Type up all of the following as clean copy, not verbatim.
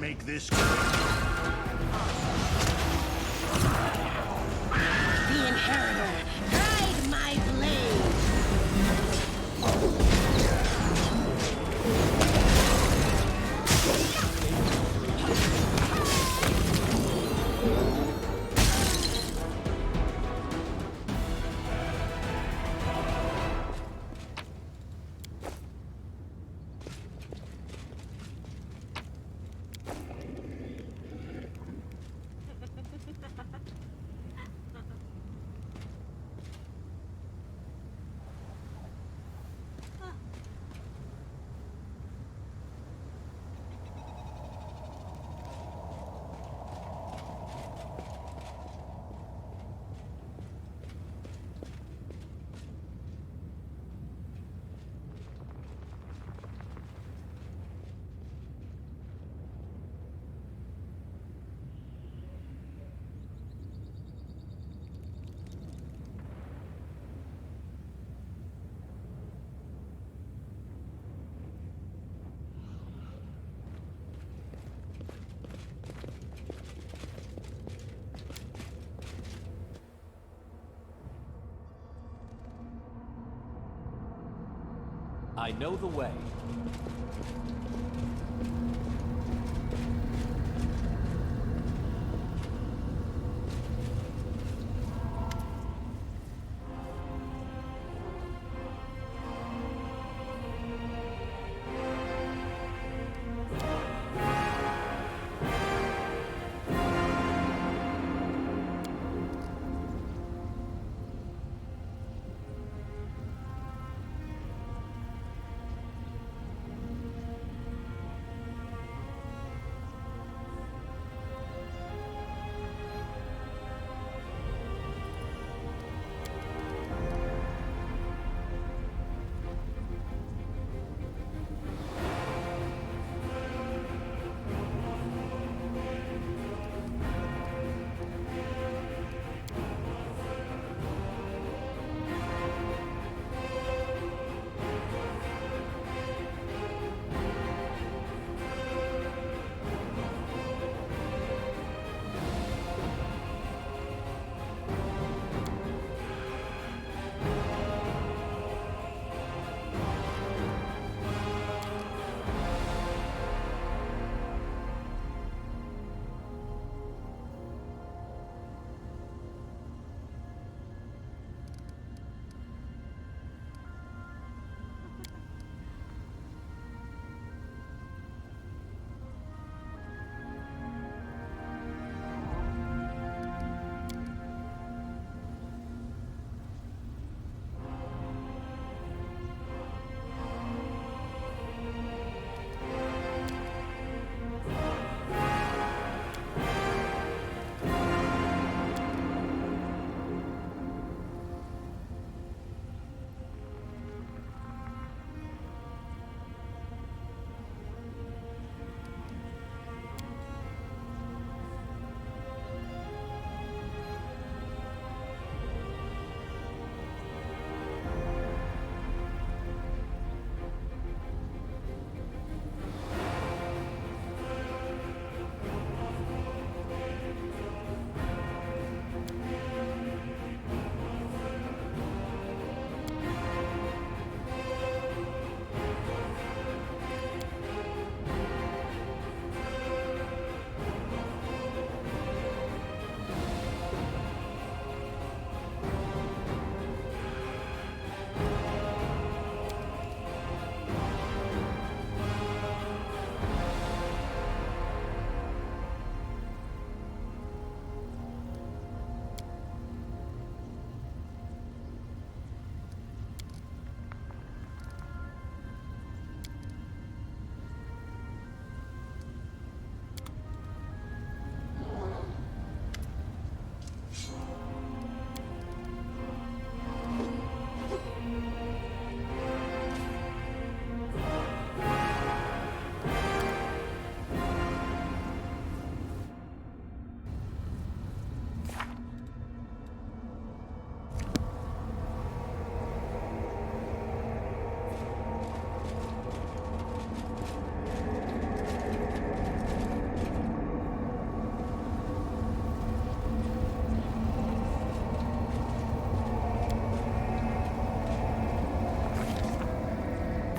Make this The Inheritor, guide my blade! I know the way.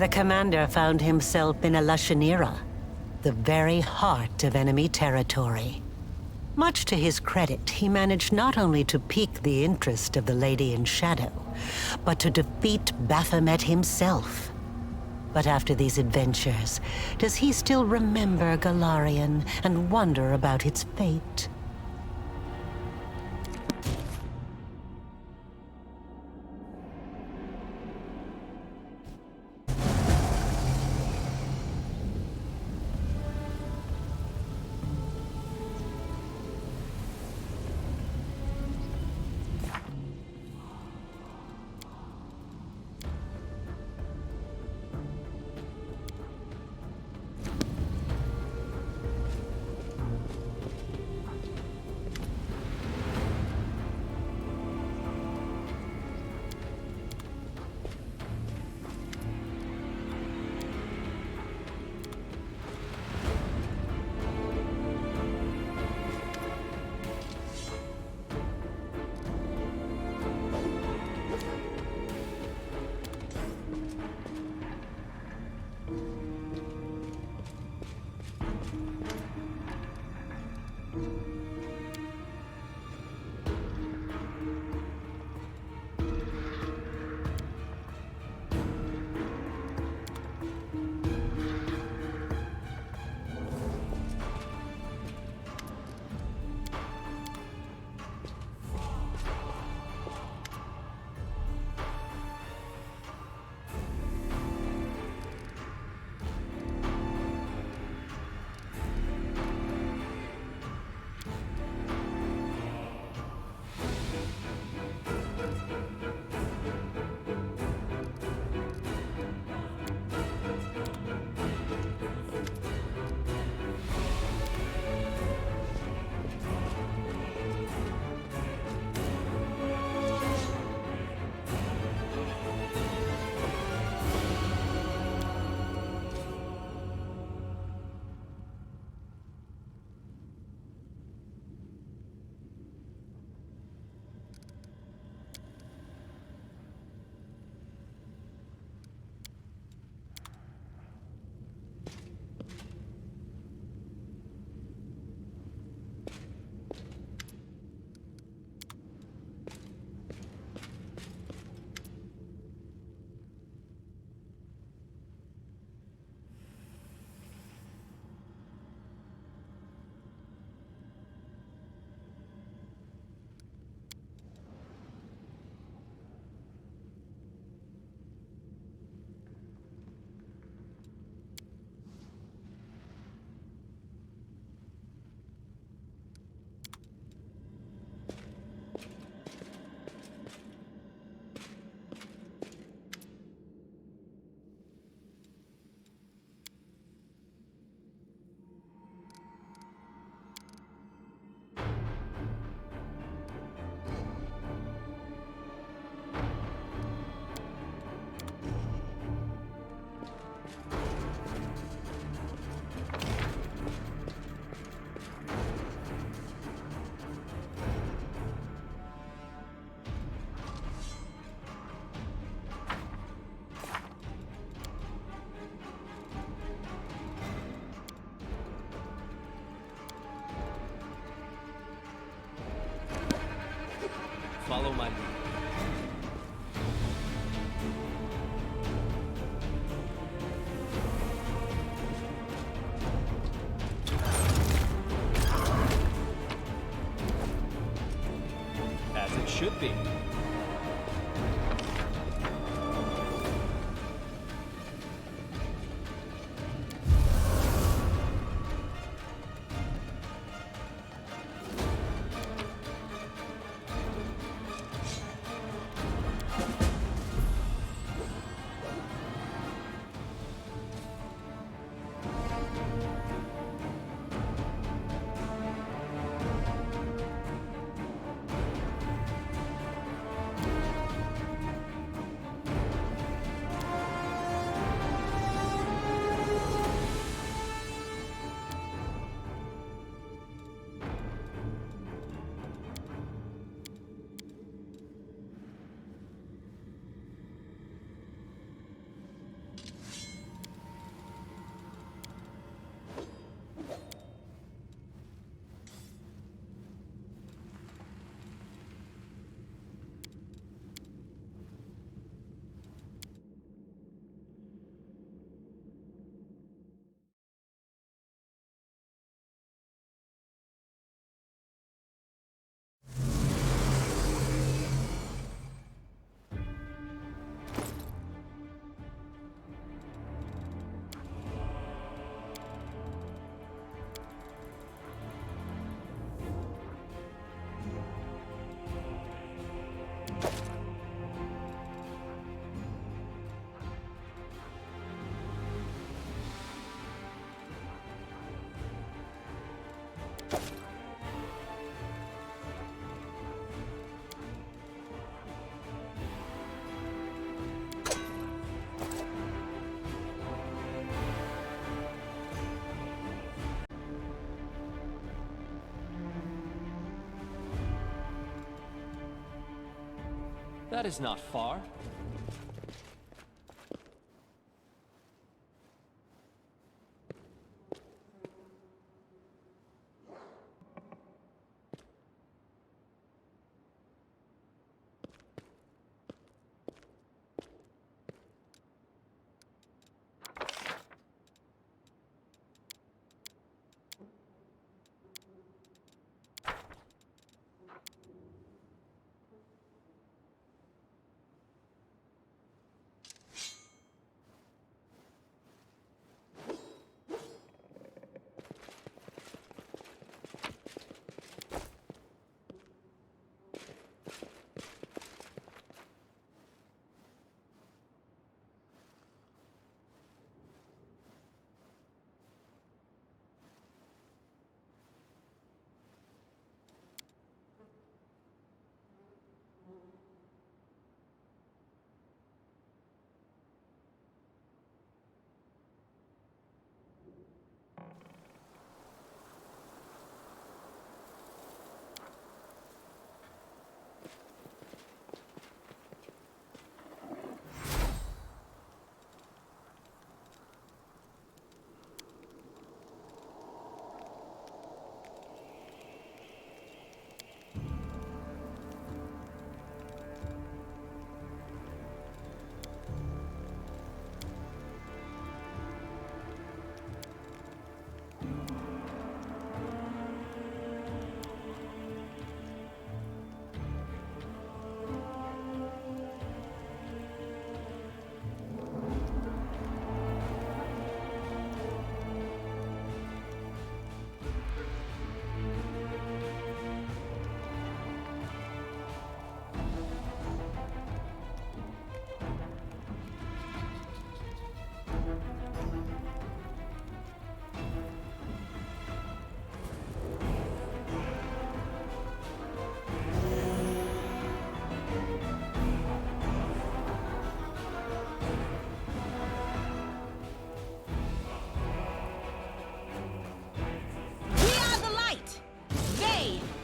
The commander found himself in a Lashanira, the very heart of enemy territory. Much to his credit, he managed not only to pique the interest of the Lady in Shadow, but to defeat Baphomet himself. But after these adventures, does he still remember Galarian and wonder about its fate? Follow my lead. As it should be. That is not far.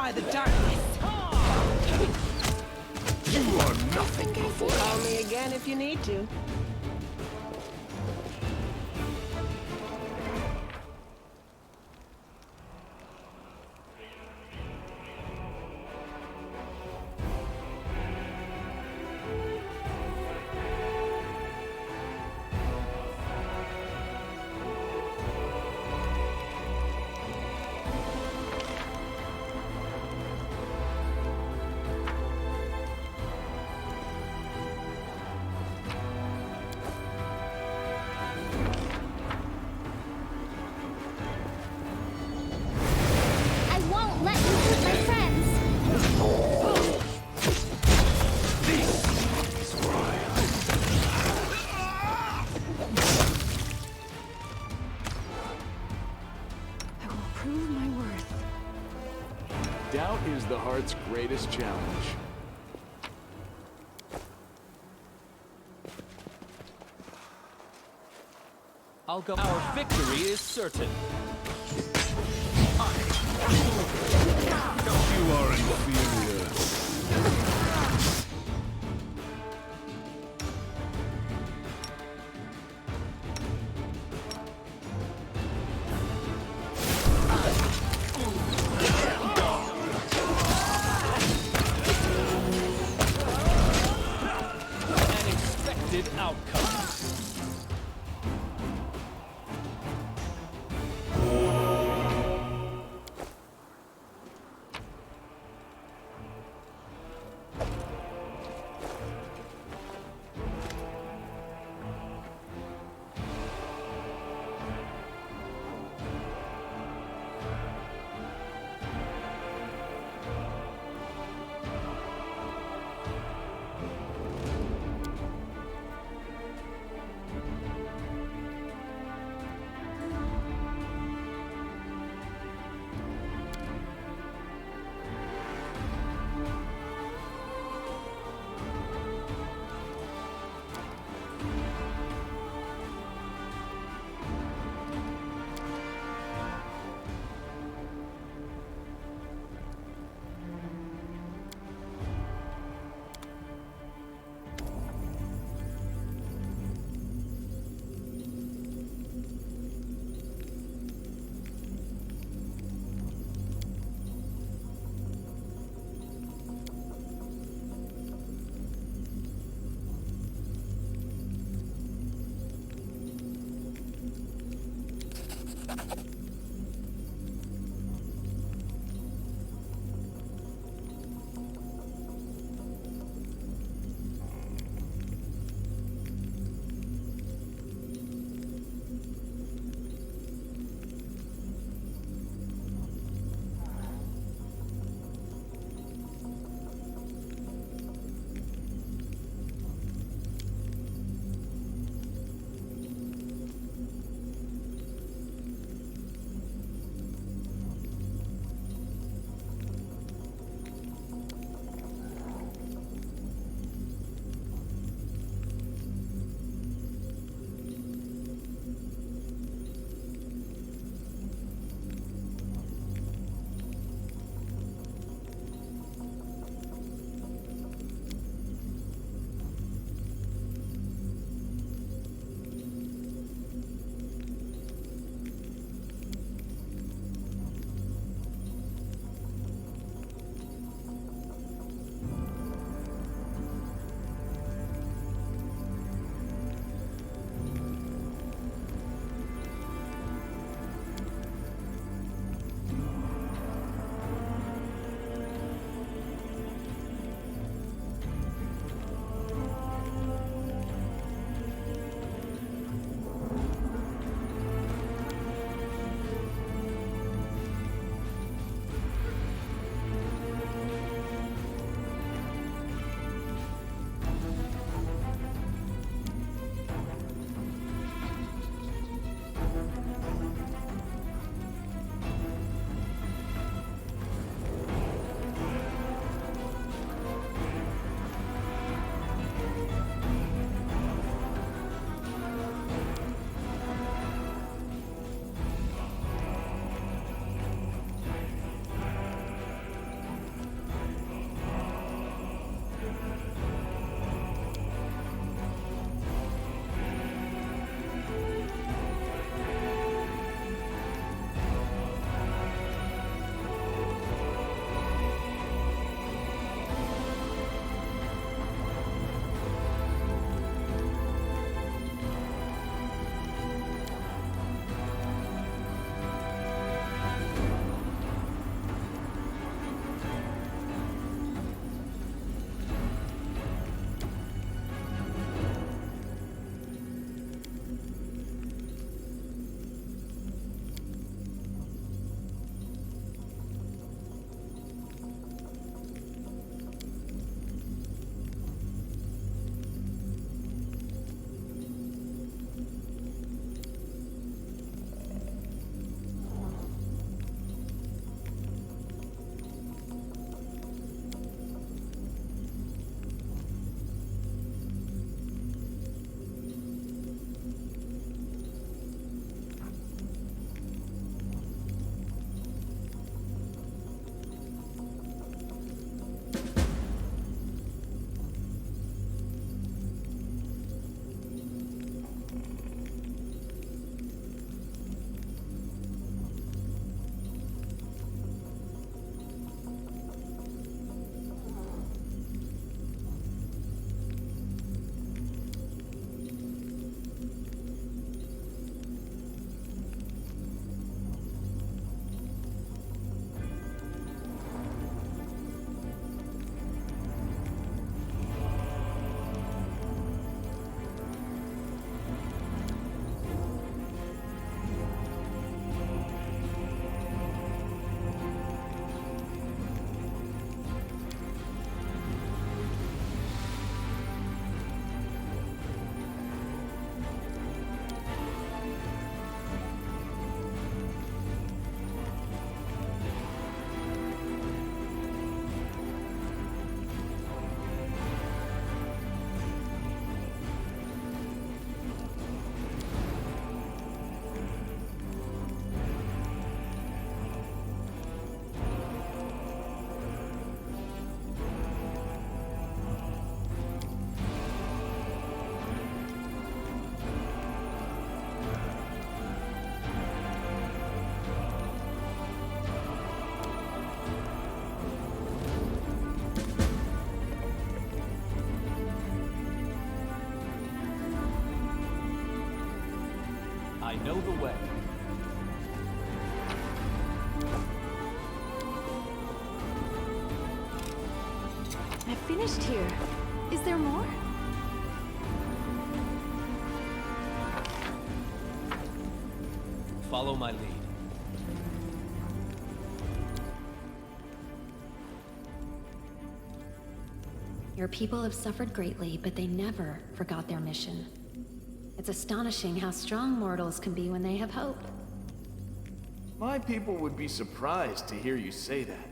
Are the darkness. You are nothing before Call me again if you need to. Doubt is the heart's greatest challenge. I'll go. Our victory is certain. You are inferior. Outcome. know the way. I finished here. Is there more? Follow my lead. Your people have suffered greatly, but they never forgot their mission. It's astonishing how strong mortals can be when they have hope. My people would be surprised to hear you say that.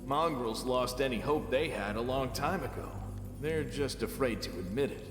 Mongrels lost any hope they had a long time ago. They're just afraid to admit it.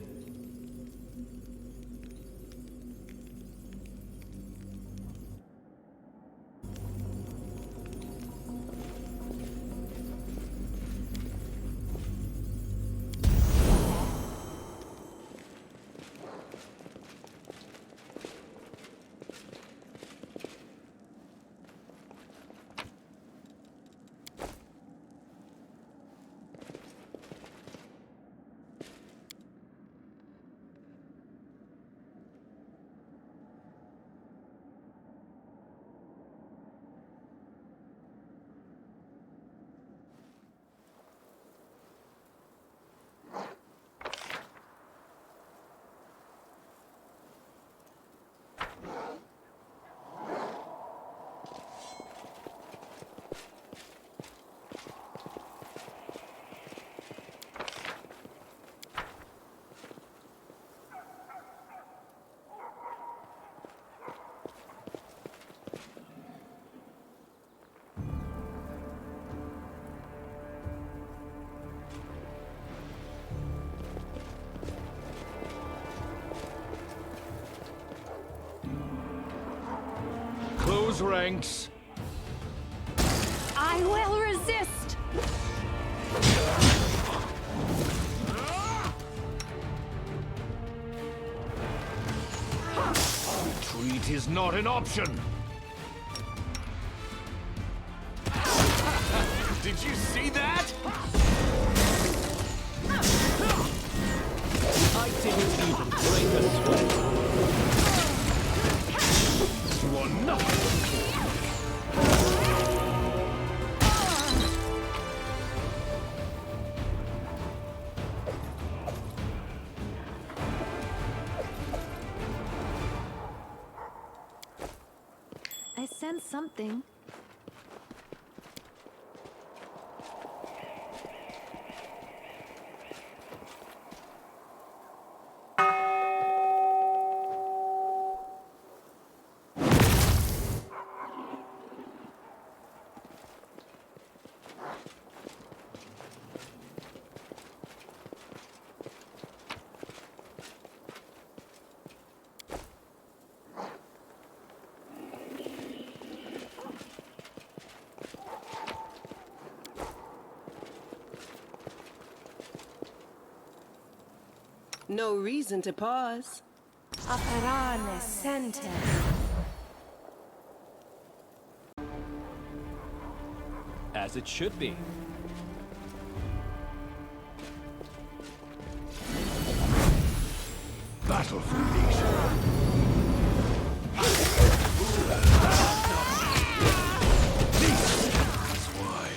Close ranks. I will resist! Retreat is not an option. Did you see that? I didn't even break a sweat. You are nothing. I sense something. No reason to pause. Aparane sente. As it should be. Battle formation. That's why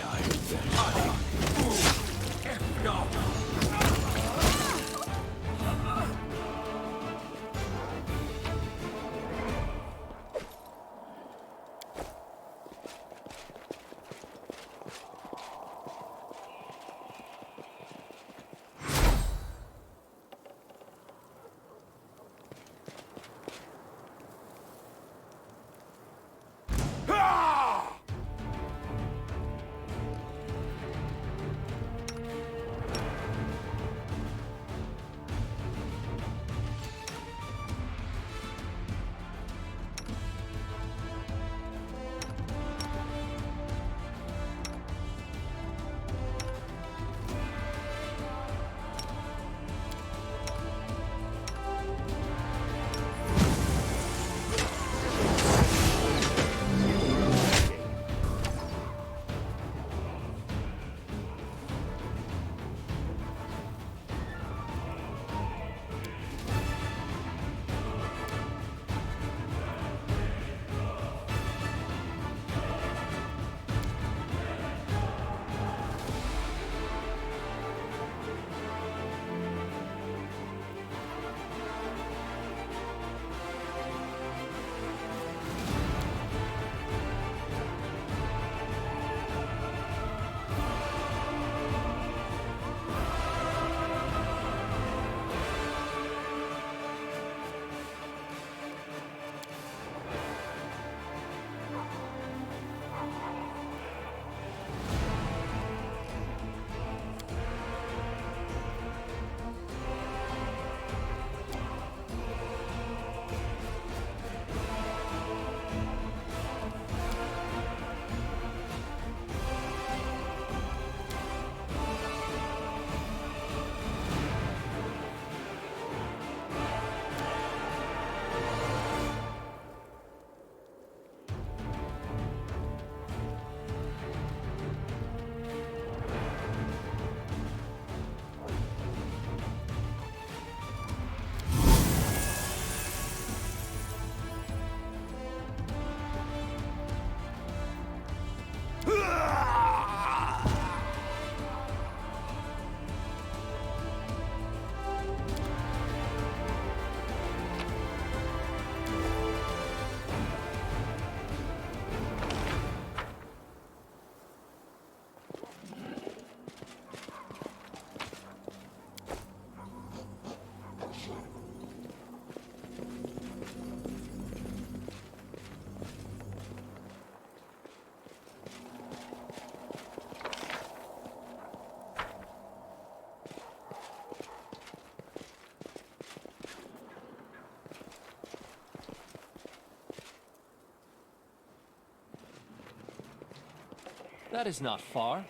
That is not far.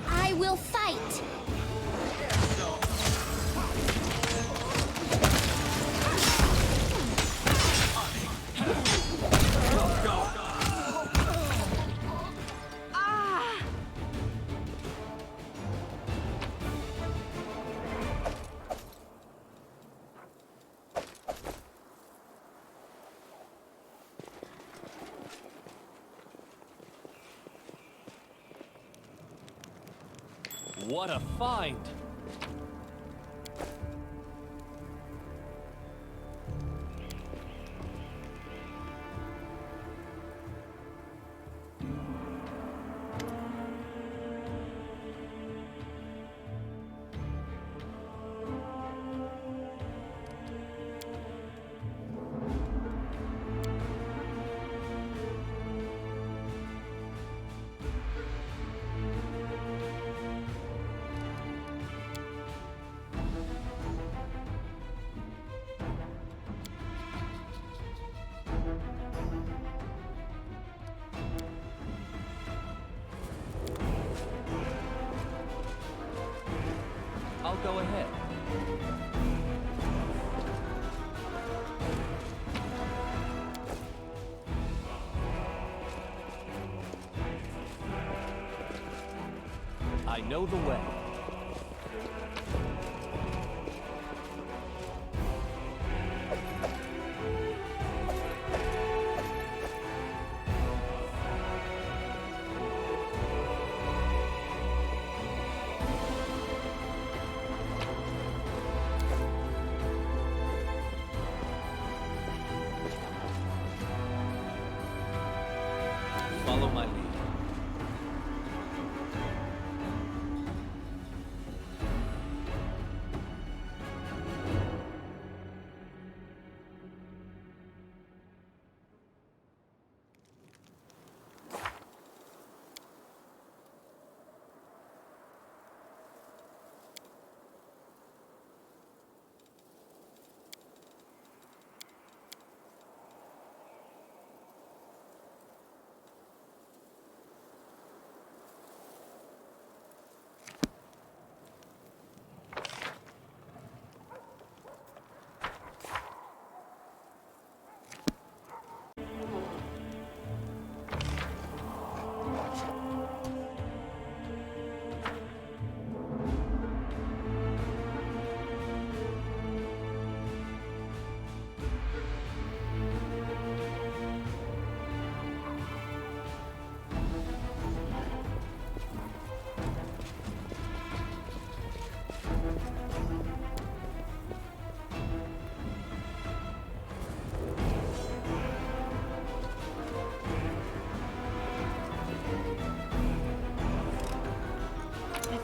I will fight! What a find! I'll go ahead. I know the way. Follow my lead.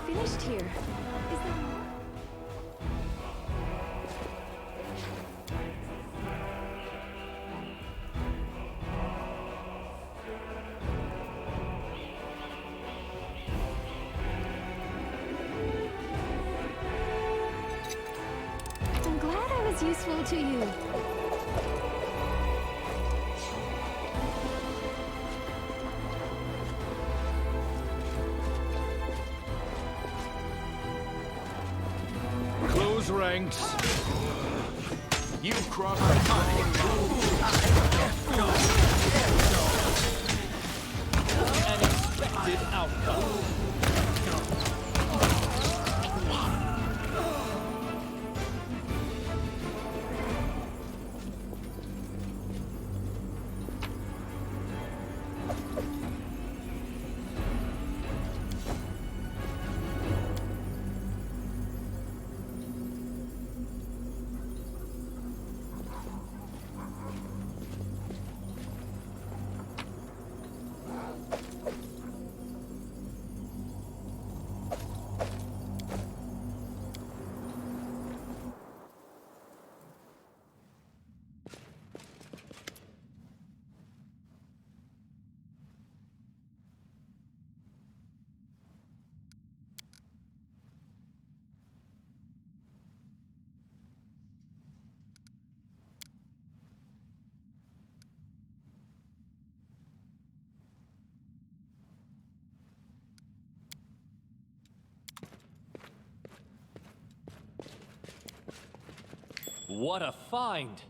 Finished here. Is there more? I'm glad I was useful to you. Close ranks. You crossed the line. An expected outcome. What a find!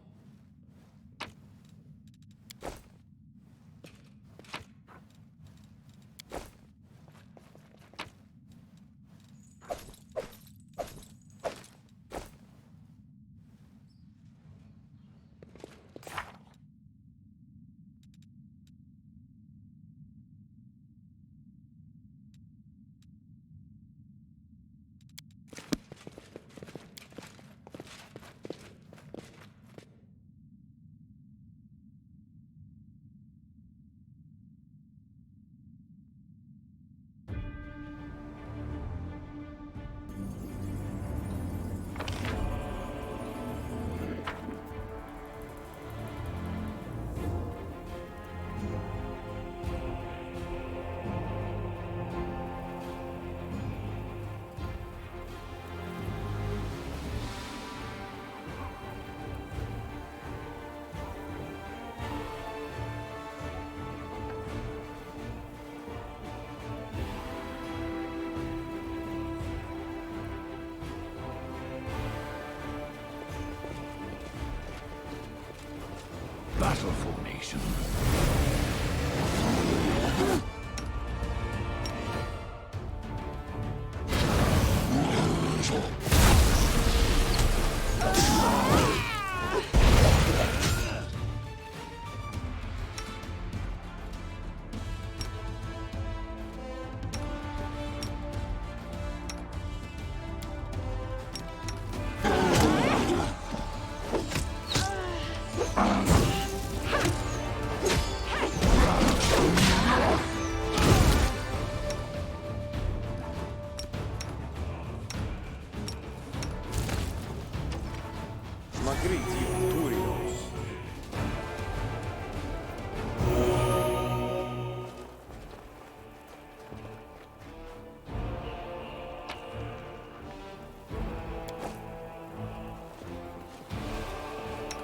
Battle formation.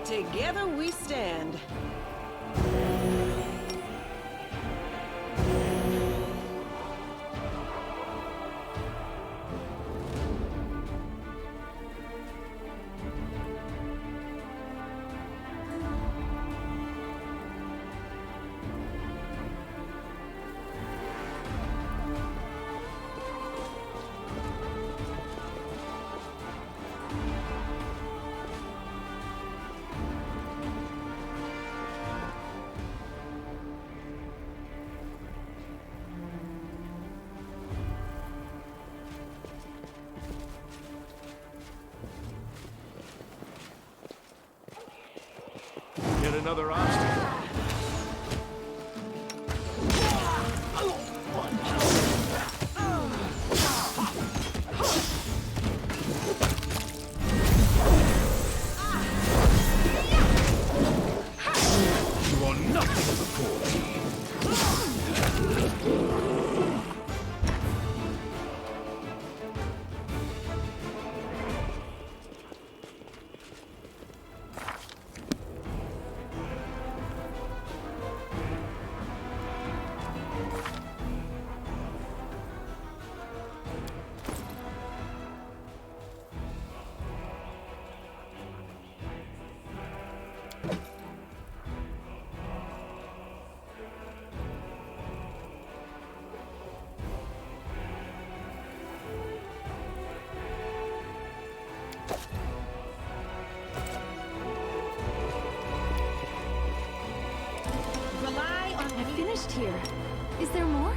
Together we stand. Yet another obstacle. You are nothing before me. Rely on I finished here. Is there more?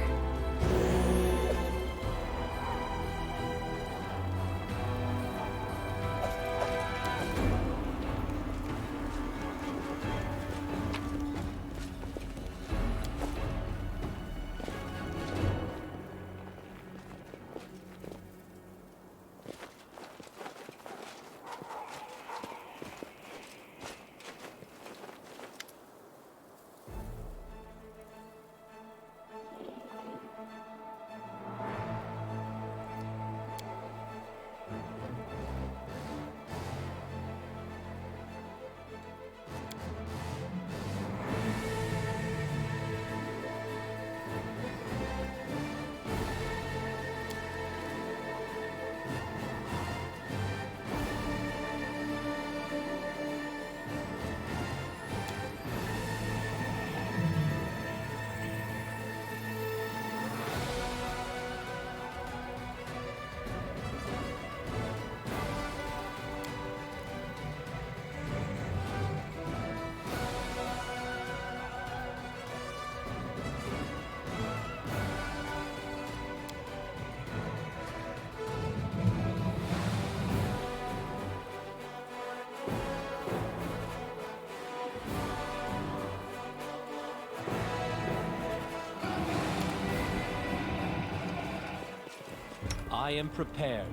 I am prepared.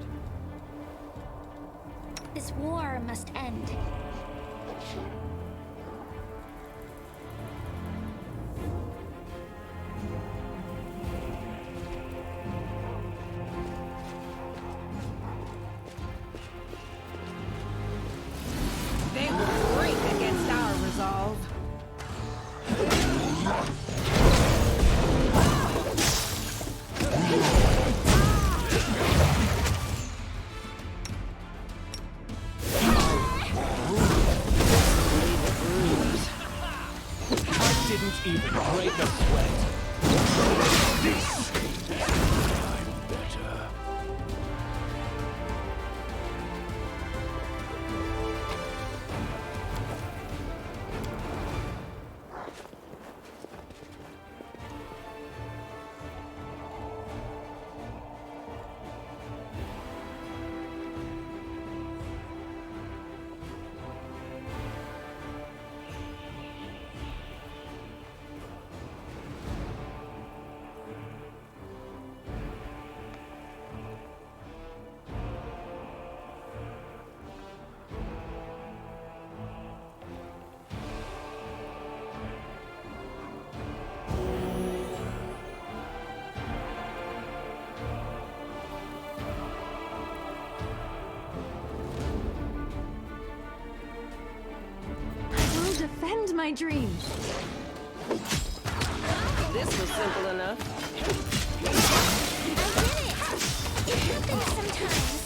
This war must end. They will break against our resolve. I didn't even break a sweat. I'm better. Defend my dreams. This was simple enough. I did it! It happens sometimes.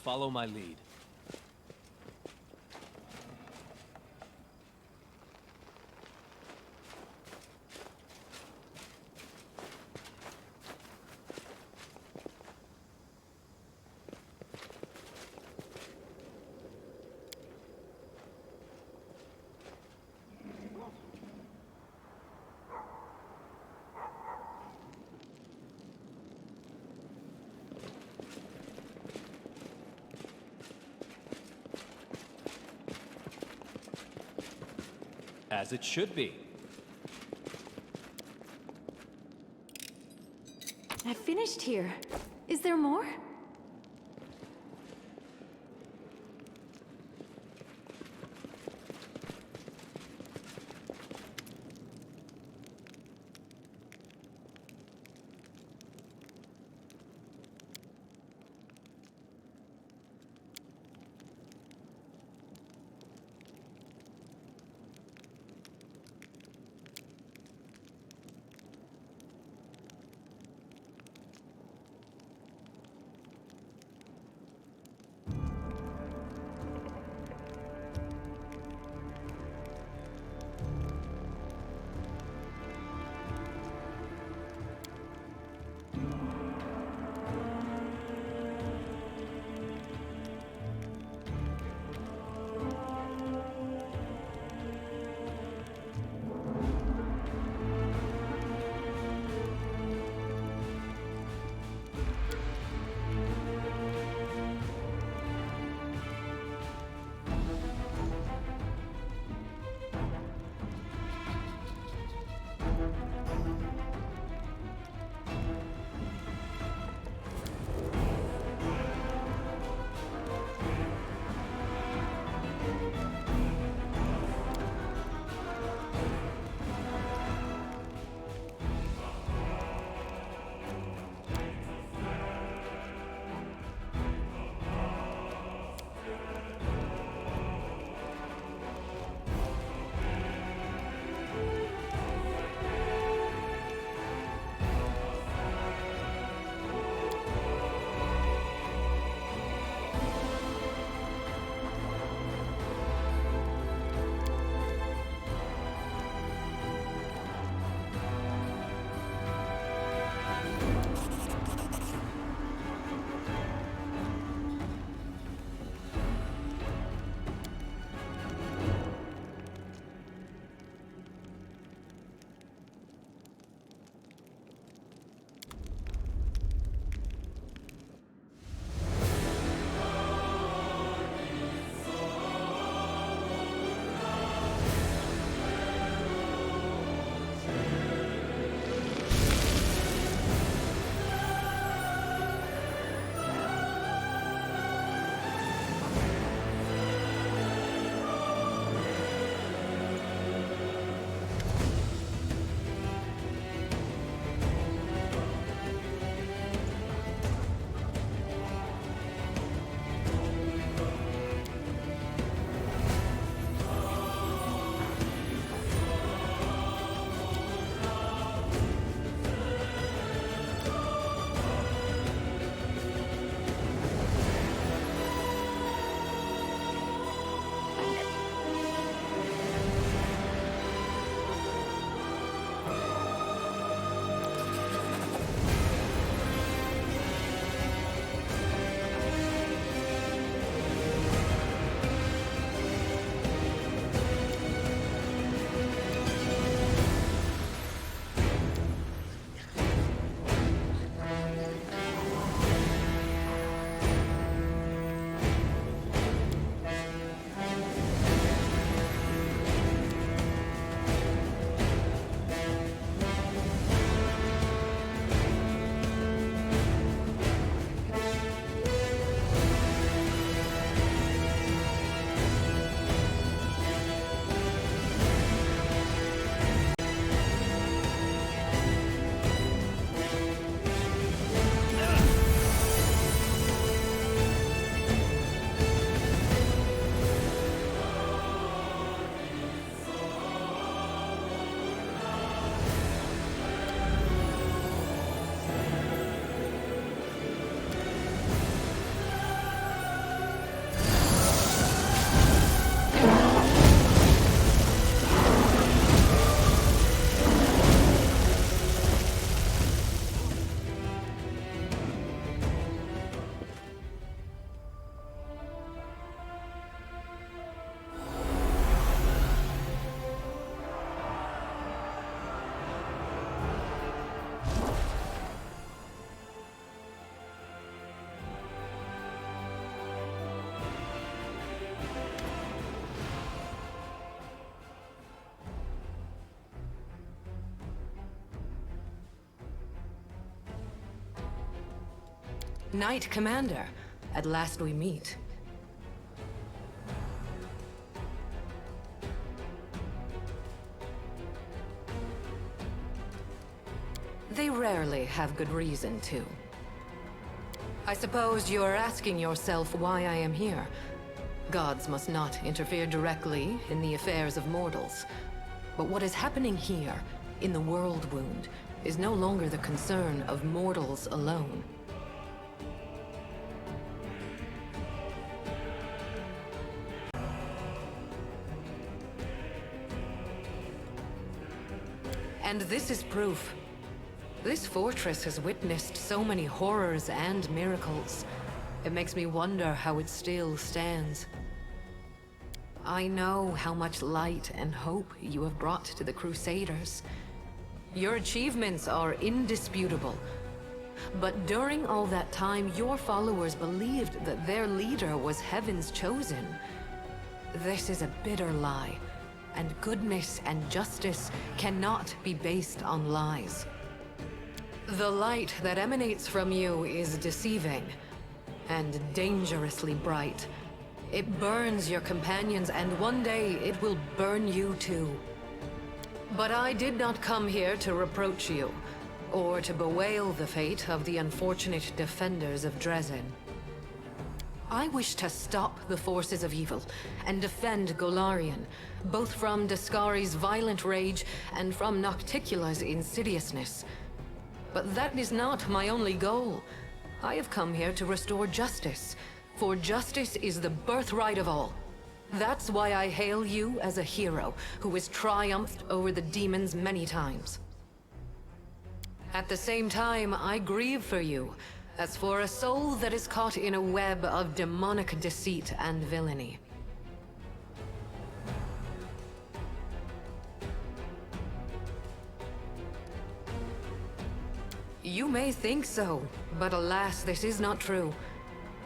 Follow my lead. As it should be. I finished here. Is there more? Knight Commander, at last we meet. They rarely have good reason to. I suppose you are asking yourself why I am here. Gods must not interfere directly in the affairs of mortals. But what is happening here, in the World Wound, is no longer the concern of mortals alone. And this is proof. This fortress has witnessed so many horrors and miracles. It makes me wonder how it still stands. I know how much light and hope you have brought to the Crusaders. Your achievements are indisputable. But during all that time, your followers believed that their leader was Heaven's chosen. This is a bitter lie, and goodness and justice cannot be based on lies. The light that emanates from you is deceiving, and dangerously bright. It burns your companions, and one day it will burn you too. But I did not come here to reproach you, or to bewail the fate of the unfortunate defenders of Drezen. I wish to stop the forces of evil, and defend Golarion, both from Daskari's violent rage and from Nocticula's insidiousness. But that is not my only goal. I have come here to restore justice, for justice is the birthright of all. That's why I hail you as a hero who has triumphed over the demons many times. At the same time, I grieve for you, as for a soul that is caught in a web of demonic deceit and villainy. You may think so, but alas, this is not true.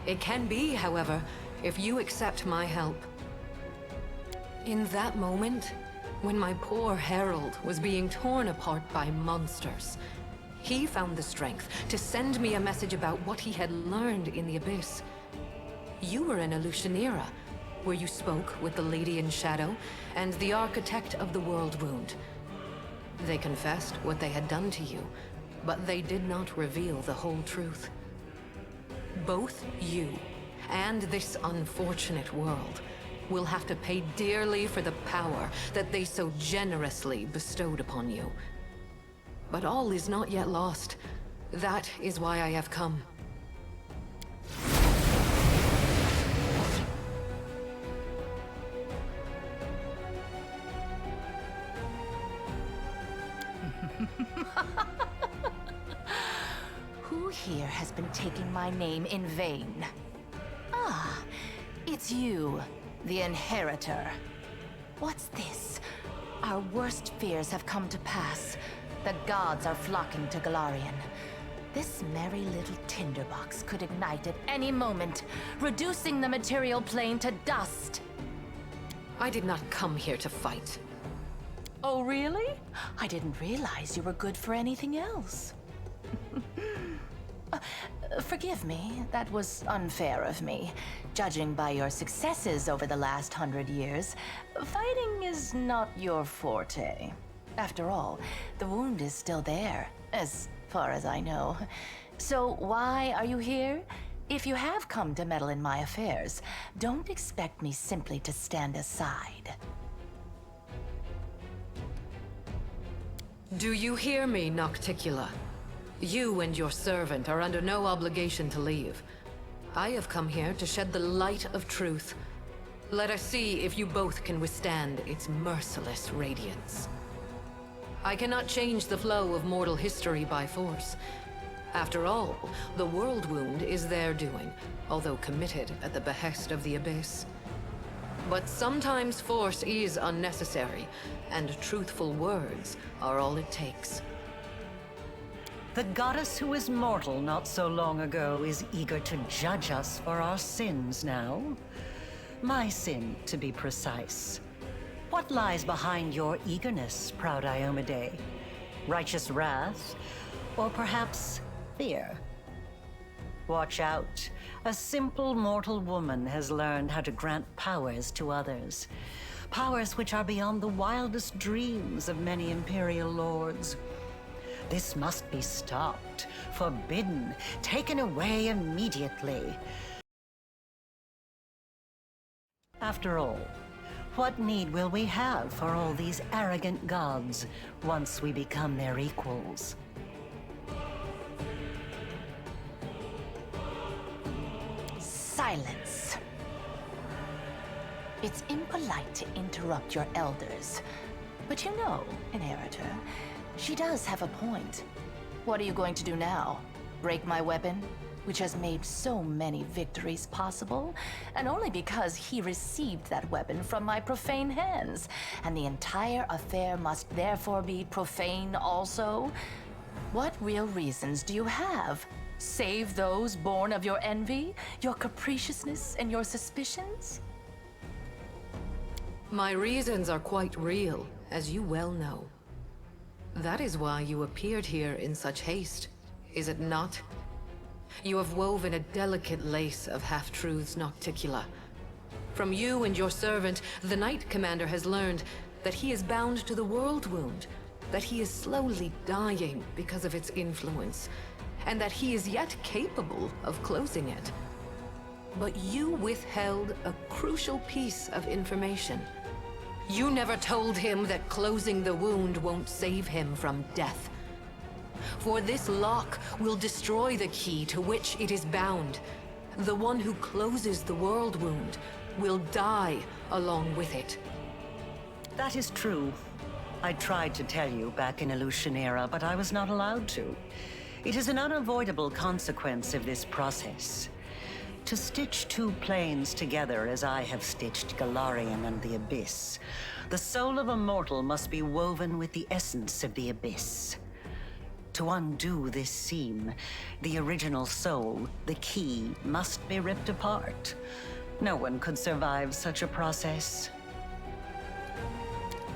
It can be, however, if you accept my help. In that moment, when my poor herald was being torn apart by monsters, he found the strength to send me a message about what he had learned in the Abyss. You were in Elutionera, where you spoke with the Lady in Shadow and the Architect of the World Wound. They confessed what they had done to you, but they did not reveal the whole truth. Both you and this unfortunate world will have to pay dearly for the power that they so generously bestowed upon you. But all is not yet lost. That is why I have come. Who here has been taking my name in vain? Ah, it's you, the Inheritor. What's this? Our worst fears have come to pass. The gods are flocking to Golarion. This merry little tinderbox could ignite at any moment, reducing the material plane to dust. I did not come here to fight. Oh, really? I didn't realize you were good for anything else. Forgive me, that was unfair of me. Judging by your successes over the last 100 years, fighting is not your forte. After all, the wound is still there, as far as I know. So why are you here? If you have come to meddle in my affairs, don't expect me simply to stand aside. Do you hear me, Nocticula? You and your servant are under no obligation to leave. I have come here to shed the light of truth. Let us see if you both can withstand its merciless radiance. I cannot change the flow of mortal history by force. After all, the World Wound is their doing, although committed at the behest of the Abyss. But sometimes force is unnecessary, and truthful words are all it takes. The goddess who was mortal not so long ago is eager to judge us for our sins now. My sin, to be precise. What lies behind your eagerness, proud Iomade? Righteous wrath? Or perhaps fear? Watch out. A simple mortal woman has learned how to grant powers to others. Powers which are beyond the wildest dreams of many Imperial lords. This must be stopped, forbidden, taken away immediately. After all, what need will we have for all these arrogant gods once we become their equals? Silence. It's impolite to interrupt your elders. But you know, Inheritor, she does have a point. What are you going to do now? Break my weapon, which has made so many victories possible? And only because he received that weapon from my profane hands. And the entire affair must therefore be profane also? What real reasons do you have? Save those born of your envy, your capriciousness, and your suspicions? My reasons are quite real, as you well know. That is why you appeared here in such haste, is it not? You have woven a delicate lace of half-truths nocticula. From you and your servant, the Knight Commander has learned that he is bound to the World Wound, that he is slowly dying because of its influence, and that he is yet capable of closing it. But you withheld a crucial piece of information. You never told him that closing the wound won't save him from death. For this lock will destroy the key to which it is bound. The one who closes the world wound will die along with it. That is true. I tried to tell you back in Illusionera, but I was not allowed to. It is an unavoidable consequence of this process. To stitch two planes together as I have stitched Galarian and the Abyss, the soul of a mortal must be woven with the essence of the Abyss. To undo this seam, the original soul, the key, must be ripped apart. No one could survive such a process.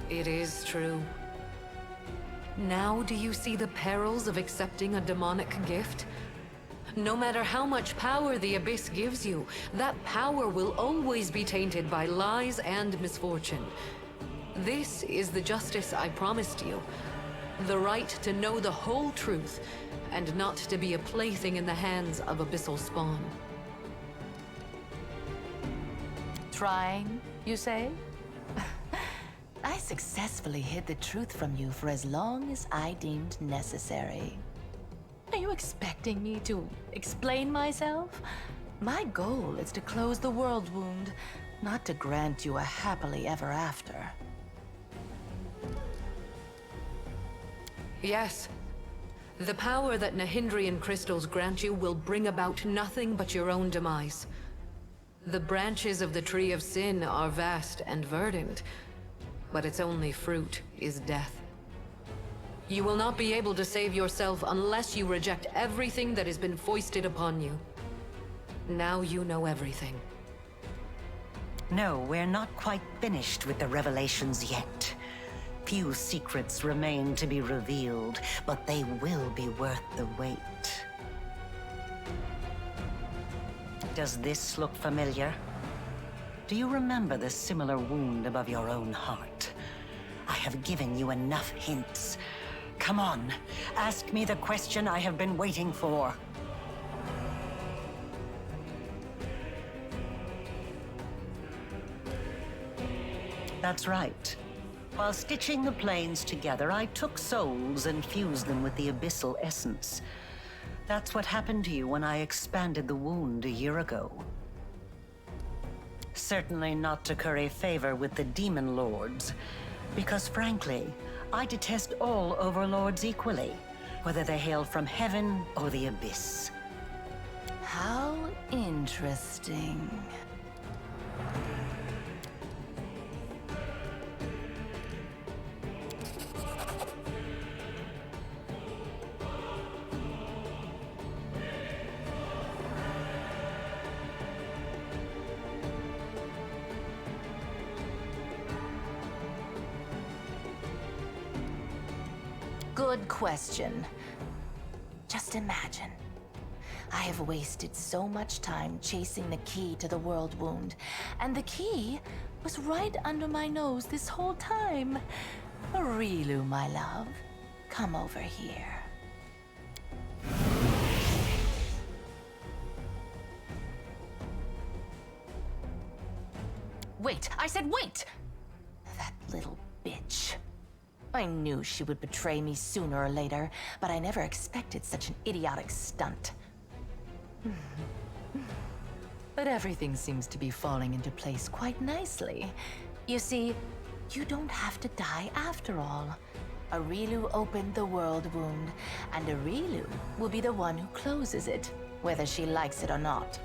It is true. Now do you see the perils of accepting a demonic gift? No matter how much power the Abyss gives you, that power will always be tainted by lies and misfortune. This is the justice I promised you. The right to know the whole truth, and not to be a plaything in the hands of abyssal spawn. Trying, you say? I successfully hid the truth from you for as long as I deemed necessary. Are you expecting me to explain myself? My goal is to close the world wound, not to grant you a happily ever after. Yes. The power that Nahindrian crystals grant you will bring about nothing but your own demise. The branches of the Tree of Sin are vast and verdant, but its only fruit is death. You will not be able to save yourself unless you reject everything that has been foisted upon you. Now you know everything. No, we're not quite finished with the revelations yet. Few secrets remain to be revealed, but they will be worth the wait. Does this look familiar? Do you remember the similar wound above your own heart? I have given you enough hints. Come on, ask me the question I have been waiting for. That's right. While stitching the planes together, I took souls and fused them with the abyssal essence. That's what happened to you when I expanded the wound a year ago. Certainly not to curry favor with the demon lords, because frankly, I detest all overlords equally, whether they hail from heaven or the abyss. How interesting. Good question. Just imagine. I have wasted so much time chasing the key to the world wound, and the key was right under my nose this whole time. Rilu, my love, come over here. Wait, I said wait! That little bitch. I knew she would betray me sooner or later, but I never expected such an idiotic stunt. But everything seems to be falling into place quite nicely. You see, you don't have to die after all. Arilu opened the world wound, and Arilu will be the one who closes it, whether she likes it or not.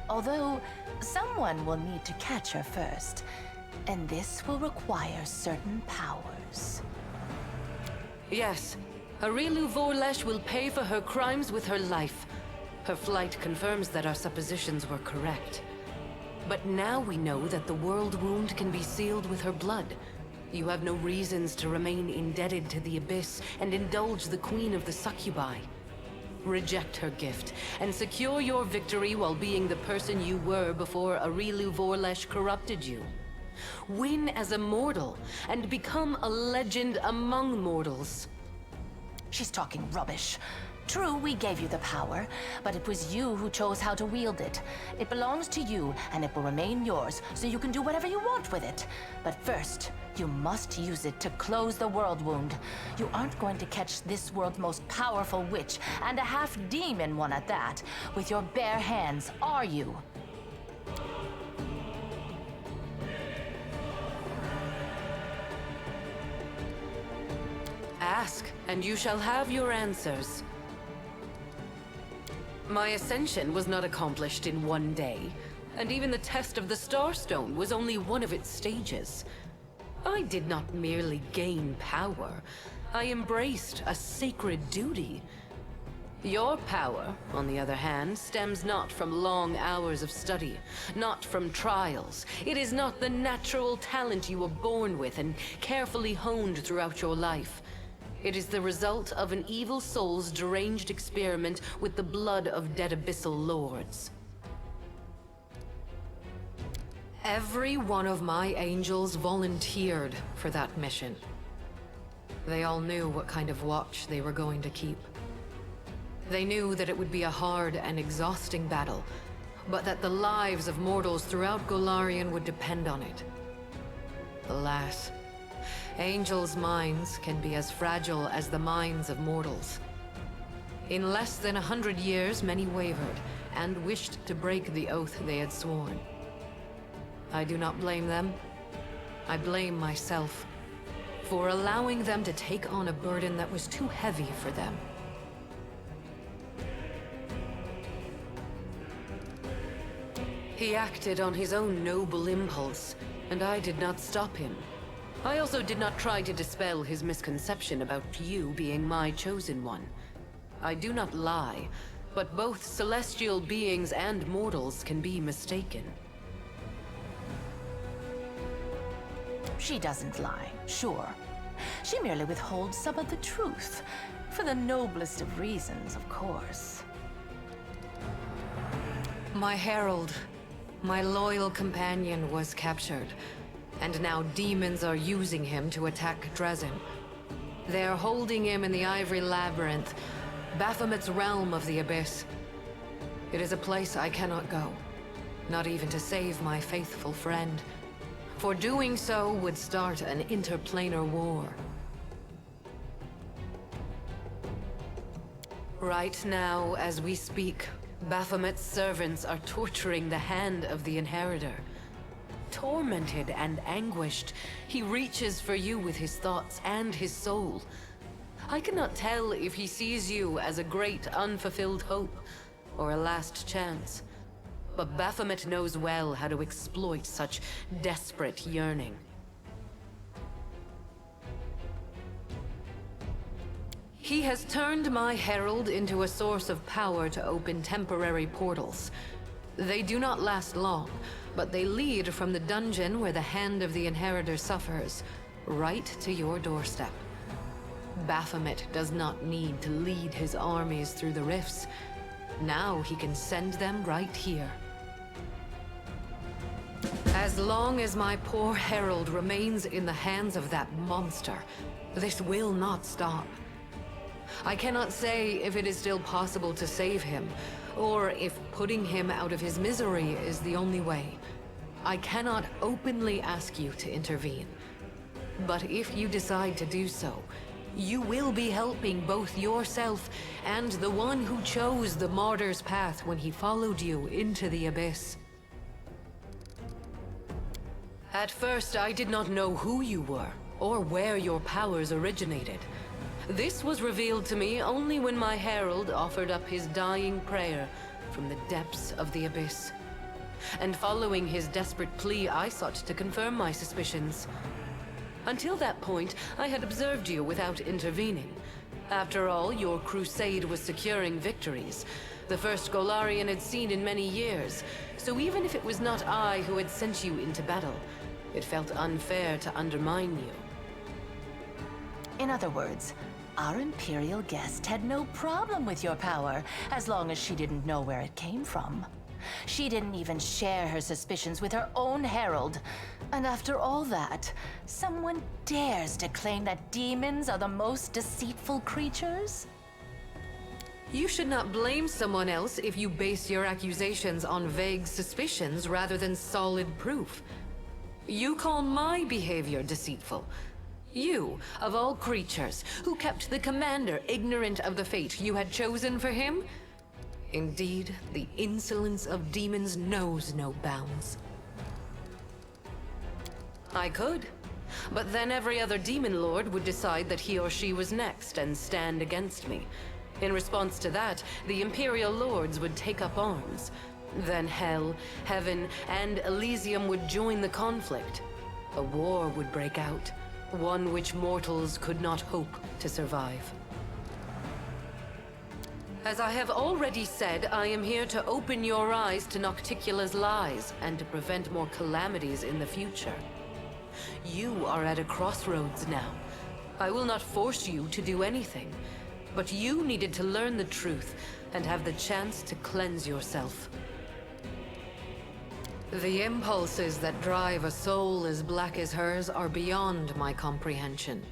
Although, someone will need to catch her first, and this will require certain powers. Yes, Arilu Vorlesh will pay for her crimes with her life. Her flight confirms that our suppositions were correct. But now we know that the world wound can be sealed with her blood. You have no reasons to remain indebted to the Abyss and indulge the Queen of the Succubi. Reject her gift, and secure your victory while being the person you were before Arilu Vorlesh corrupted you. Win as a mortal, and become a legend among mortals. She's talking rubbish. True, we gave you the power, but it was you who chose how to wield it. It belongs to you, and it will remain yours, so you can do whatever you want with it. But first, you must use it to close the world wound. You aren't going to catch this world's most powerful witch, and a half-demon one at that, with your bare hands, are you? Ask, and you shall have your answers. My ascension was not accomplished in one day, and even the test of the Starstone was only one of its stages. I did not merely gain power, I embraced a sacred duty. Your power, on the other hand, stems not from long hours of study, not from trials. It is not the natural talent you were born with and carefully honed throughout your life. It is the result of an evil soul's deranged experiment with the blood of dead abyssal lords. Every one of my angels volunteered for that mission. They all knew what kind of watch they were going to keep. They knew that it would be a hard and exhausting battle, but that the lives of mortals throughout Golarion would depend on it. Alas, angels' minds can be as fragile as the minds of mortals. In less than 100 years, many wavered and wished to break the oath they had sworn. I do not blame them. I blame myself for allowing them to take on a burden that was too heavy for them. He acted on his own noble impulse, and I did not stop him. I also did not try to dispel his misconception about you being my chosen one. I do not lie, but both celestial beings and mortals can be mistaken. She doesn't lie, sure. She merely withholds some of the truth. For the noblest of reasons, of course. My herald, my loyal companion, was captured. And now demons are using him to attack Drezen. They are holding him in the Ivory Labyrinth, Baphomet's realm of the Abyss. It is a place I cannot go, not even to save my faithful friend. For doing so would start an interplanar war. Right now, as we speak, Baphomet's servants are torturing the hand of the Inheritor. Tormented and anguished, he reaches for you with his thoughts and his soul. I cannot tell if he sees you as a great unfulfilled hope or a last chance. But Baphomet knows well how to exploit such desperate yearning. He has turned my herald into a source of power to open temporary portals. They do not last long, but they lead from the dungeon where the hand of the Inheritor suffers, right to your doorstep. Baphomet does not need to lead his armies through the rifts. Now he can send them right here. As long as my poor herald remains in the hands of that monster, this will not stop. I cannot say if it is still possible to save him, or if putting him out of his misery is the only way. I cannot openly ask you to intervene. But if you decide to do so, you will be helping both yourself and the one who chose the martyr's path when he followed you into the abyss. At first, I did not know who you were, or where your powers originated. This was revealed to me only when my herald offered up his dying prayer from the depths of the abyss. And following his desperate plea, I sought to confirm my suspicions. Until that point, I had observed you without intervening. After all, your crusade was securing victories, the first Golarion had seen in many years. So even if it was not I who had sent you into battle, it felt unfair to undermine you. In other words, our Imperial guest had no problem with your power, as long as she didn't know where it came from. She didn't even share her suspicions with her own herald. And after all that, someone dares to claim that demons are the most deceitful creatures? You should not blame someone else if you base your accusations on vague suspicions rather than solid proof. You call my behavior deceitful. You, of all creatures, who kept the commander ignorant of the fate you had chosen for him? Indeed, the insolence of demons knows no bounds. I could, but then every other demon lord would decide that he or she was next and stand against me. In response to that, the Imperial lords would take up arms. Then Hell, Heaven, and Elysium would join the conflict. A war would break out, one which mortals could not hope to survive. As I have already said, I am here to open your eyes to Nocticula's lies and to prevent more calamities in the future. You are at a crossroads now. I will not force you to do anything, but you needed to learn the truth and have the chance to cleanse yourself. The impulses that drive a soul as black as hers are beyond my comprehension.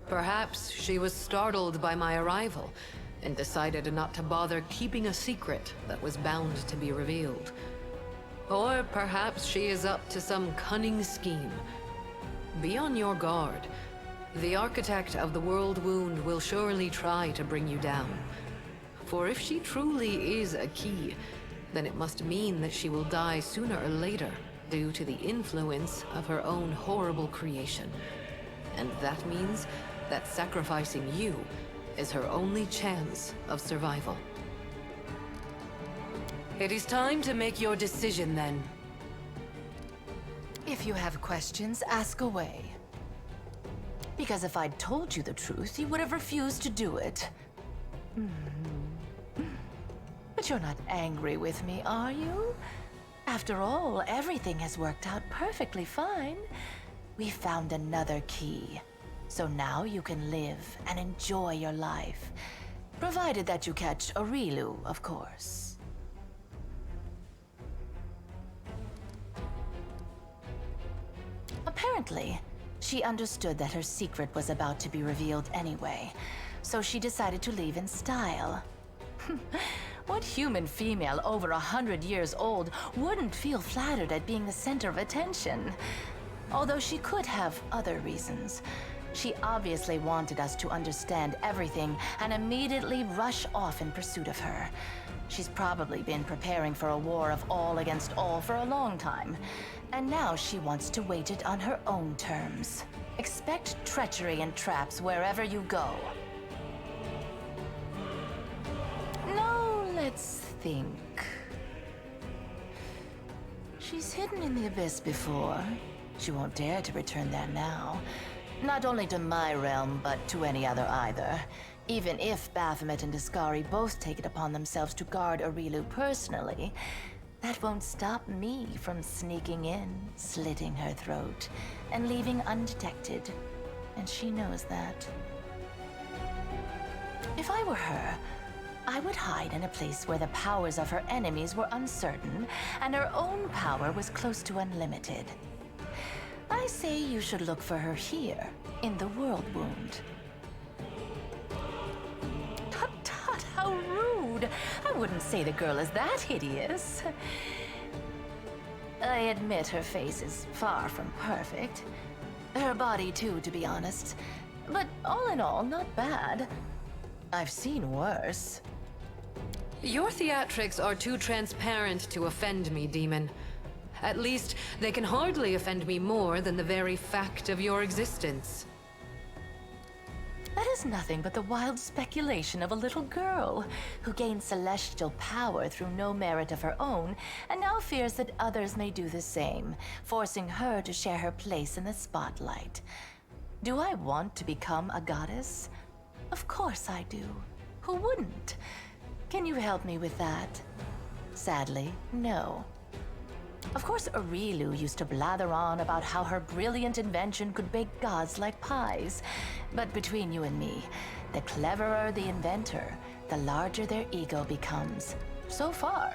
Perhaps she was startled by my arrival and decided not to bother keeping a secret that was bound to be revealed. Or perhaps she is up to some cunning scheme. Be on your guard. The architect of the world wound will surely try to bring you down. For if she truly is a key, then it must mean that she will die sooner or later due to the influence of her own horrible creation. And that means that sacrificing you is her only chance of survival. It is time to make your decision then. If you have questions, ask away. Because if I'd told you the truth, you would have refused to do it. But you're not angry with me, are you? After all, everything has worked out perfectly fine. We found another key. So now you can live and enjoy your life. Provided that you catch Aurilu, of course. Apparently, she understood that her secret was about to be revealed anyway, so she decided to leave in style. What human female over 100 years old wouldn't feel flattered at being the center of attention? Although she could have other reasons. She obviously wanted us to understand everything and immediately rush off in pursuit of her. She's probably been preparing for a war of all against all for a long time. And now she wants to wage it on her own terms. Expect treachery and traps wherever you go. Now, let's think. She's hidden in the abyss before. She won't dare to return there now. Not only to my realm, but to any other either. Even if Baphomet and Discari both take it upon themselves to guard Aurilu personally, that won't stop me from sneaking in, slitting her throat, and leaving undetected. And she knows that. If I were her, I would hide in a place where the powers of her enemies were uncertain and her own power was close to unlimited. I say you should look for her here, in the World Wound. Tut tut, how rude! I wouldn't say the girl is that hideous. I admit her face is far from perfect. Her body too, to be honest. But all in all, not bad. I've seen worse. Your theatrics are too transparent to offend me, demon. At least, they can hardly offend me more than the very fact of your existence. That is nothing but the wild speculation of a little girl who gained celestial power through no merit of her own and now fears that others may do the same, forcing her to share her place in the spotlight. Do I want to become a goddess? Of course I do. Who wouldn't? Can you help me with that? Sadly, no. Of course, Arilu used to blather on about how her brilliant invention could bake gods like pies. But between you and me, the cleverer the inventor, the larger their ego becomes. So far,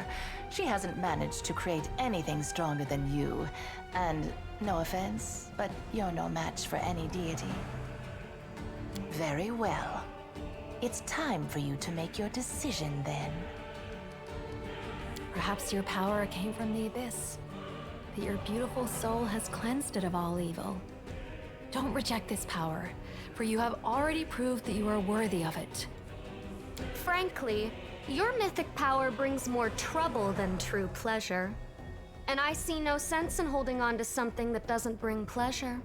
she hasn't managed to create anything stronger than you. And no offense, but you're no match for any deity. Very well. It's time for you to make your decision then. Perhaps your power came from the abyss, but your beautiful soul has cleansed it of all evil. Don't reject this power, for you have already proved that you are worthy of it. Frankly, your mythic power brings more trouble than true pleasure. And I see no sense in holding on to something that doesn't bring pleasure.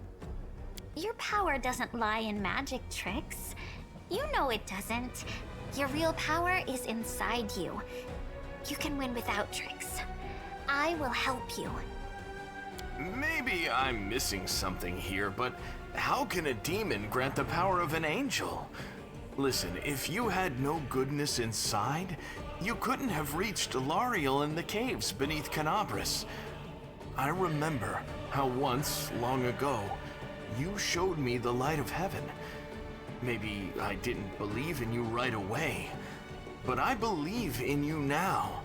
Your power doesn't lie in magic tricks. You know it doesn't. Your real power is inside you. You can win without tricks. I will help you. Maybe I'm missing something here, but how can a demon grant the power of an angel? Listen, if you had no goodness inside, you couldn't have reached Lariel in the caves beneath Canabras. I remember how once, long ago, you showed me the light of heaven. Maybe I didn't believe in you right away, but I believe in you now.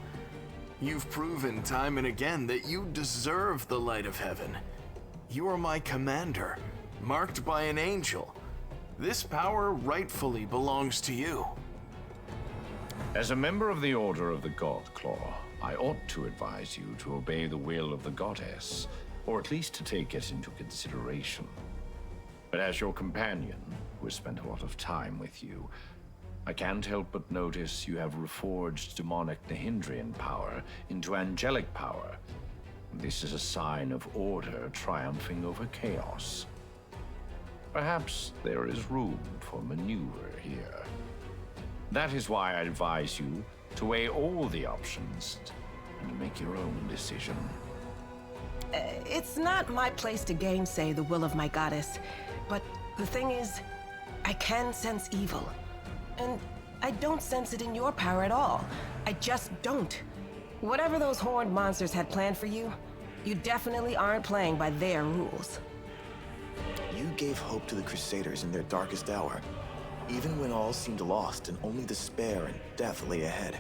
You've proven time and again that you deserve the light of heaven. You are my commander, marked by an angel. This power rightfully belongs to you. As a member of the Order of the God Claw, I ought to advise you to obey the will of the goddess, or at least to take it into consideration. But as your companion, who has spent a lot of time with you, I can't help but notice you have reforged demonic Nahindrian power into angelic power. This is a sign of order triumphing over chaos. Perhaps there is room for maneuver here. That is why I advise you to weigh all the options and make your own decision. It's not my place to gainsay the will of my goddess, but the thing is, I can sense evil. And I don't sense it in your power at all. I just don't. Whatever those horned monsters had planned for you, you definitely aren't playing by their rules. You gave hope to the Crusaders in their darkest hour, even when all seemed lost and only despair and death lay ahead.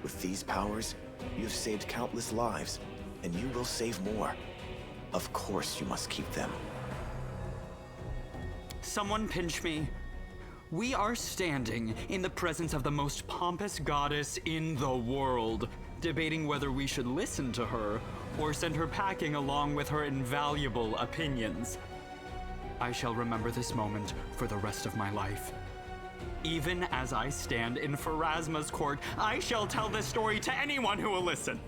With these powers, you have saved countless lives, and you will save more. Of course you must keep them. Someone pinch me. We are standing in the presence of the most pompous goddess in the world, debating whether we should listen to her or send her packing along with her invaluable opinions. I shall remember this moment for the rest of my life. Even as I stand in Pharasma's court, I shall tell this story to anyone who will listen.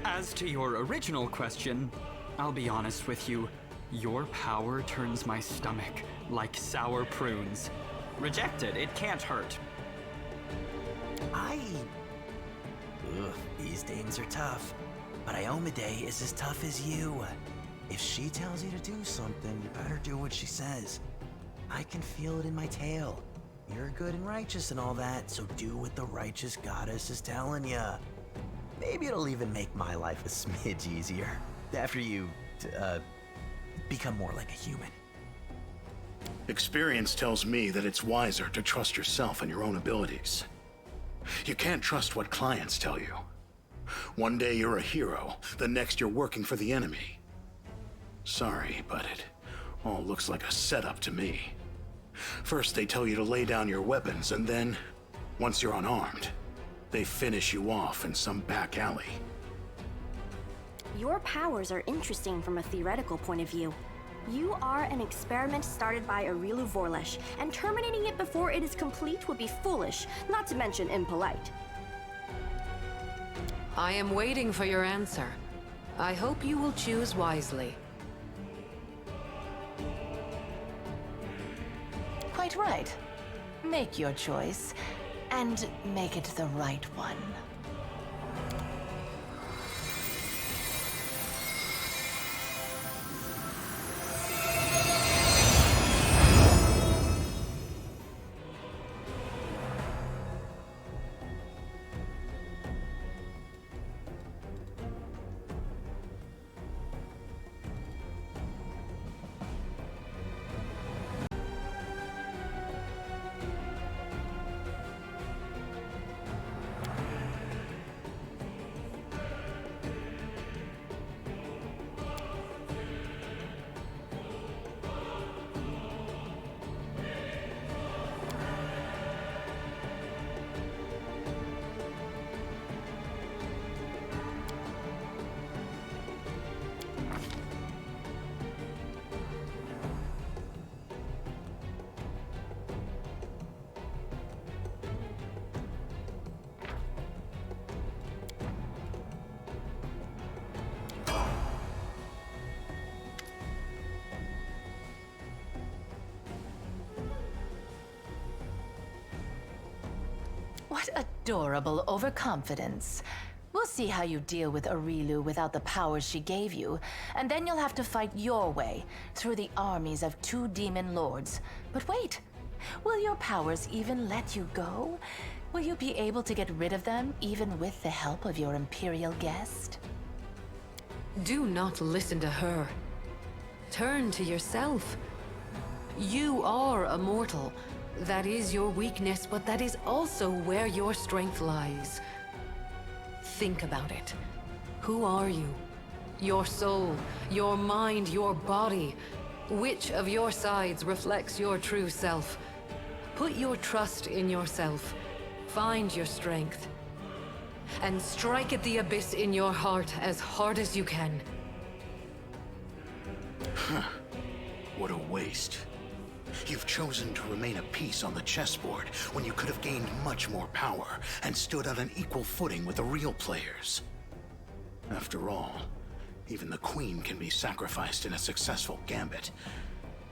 As to your original question, I'll be honest with you. Your power turns my stomach like sour prunes. Reject it, it can't hurt. These things are tough. But Iomade is as tough as you. If she tells you to do something, you better do what she says. I can feel it in my tail. You're good and righteous and all that, so do what the righteous goddess is telling you. Maybe it'll even make my life a smidge easier. After you, become more like a human. Experience tells me that it's wiser to trust yourself and your own abilities. You can't trust what clients tell you. One day you're a hero, the next you're working for the enemy. Sorry, but it all looks like a setup to me. First they tell you to lay down your weapons, and then, once you're unarmed, they finish you off in some back alley. Your powers are interesting from a theoretical point of view. You are an experiment started by Arilu Vorlesh, and terminating it before it is complete would be foolish, not to mention impolite. I am waiting for your answer. I hope you will choose wisely. Quite right. Make your choice, and make it the right one. What adorable overconfidence. We'll see how you deal with Arilu without the powers she gave you, and then you'll have to fight your way through the armies of 2 demon lords. But wait, will your powers even let you go? Will you be able to get rid of them even with the help of your Imperial guest? Do not listen to her. Turn to yourself. You are a mortal. That is your weakness, but that is also where your strength lies. Think about it. Who are you? Your soul, your mind, your body. Which of your sides reflects your true self? Put your trust in yourself. Find your strength. And strike at the abyss in your heart as hard as you can. Huh. What a waste. You've chosen to remain a piece on the chessboard when you could have gained much more power and stood on an equal footing with the real players. After all, even the Queen can be sacrificed in a successful gambit,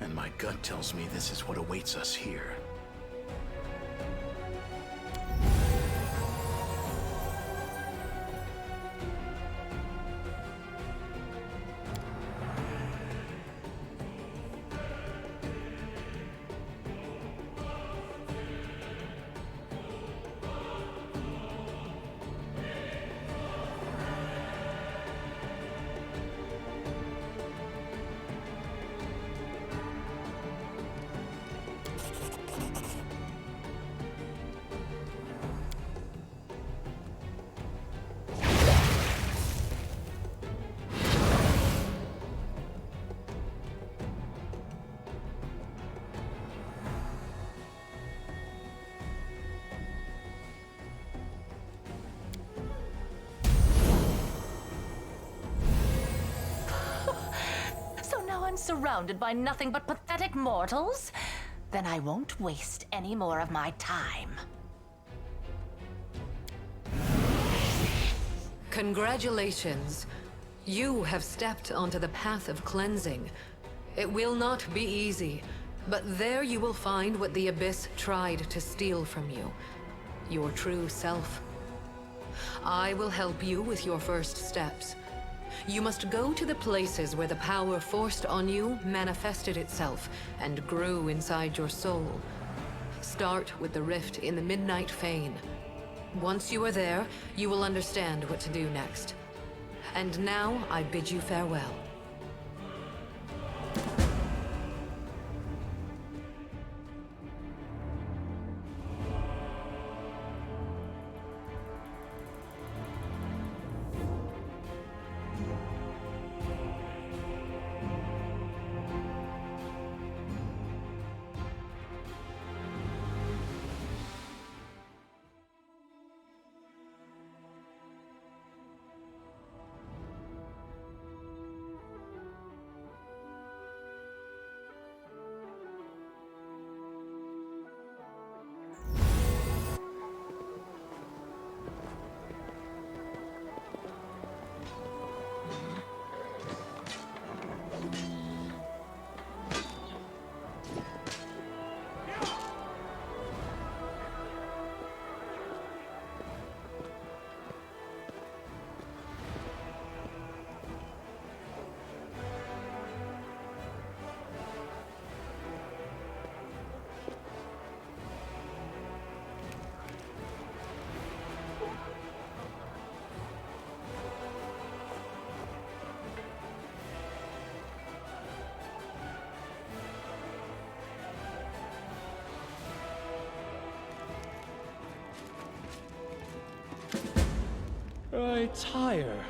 and my gut tells me this is what awaits us here. Surrounded by nothing but pathetic mortals? Then I won't waste any more of my time. Congratulations. You have stepped onto the path of cleansing. It will not be easy, but there you will find what the Abyss tried to steal from you. Your true self. I will help you with your first steps. You must go to the places where the power forced on you manifested itself and grew inside your soul. Start with the rift in the Midnight Fane. Once you are there, you will understand what to do next. And now I bid you farewell. I tire.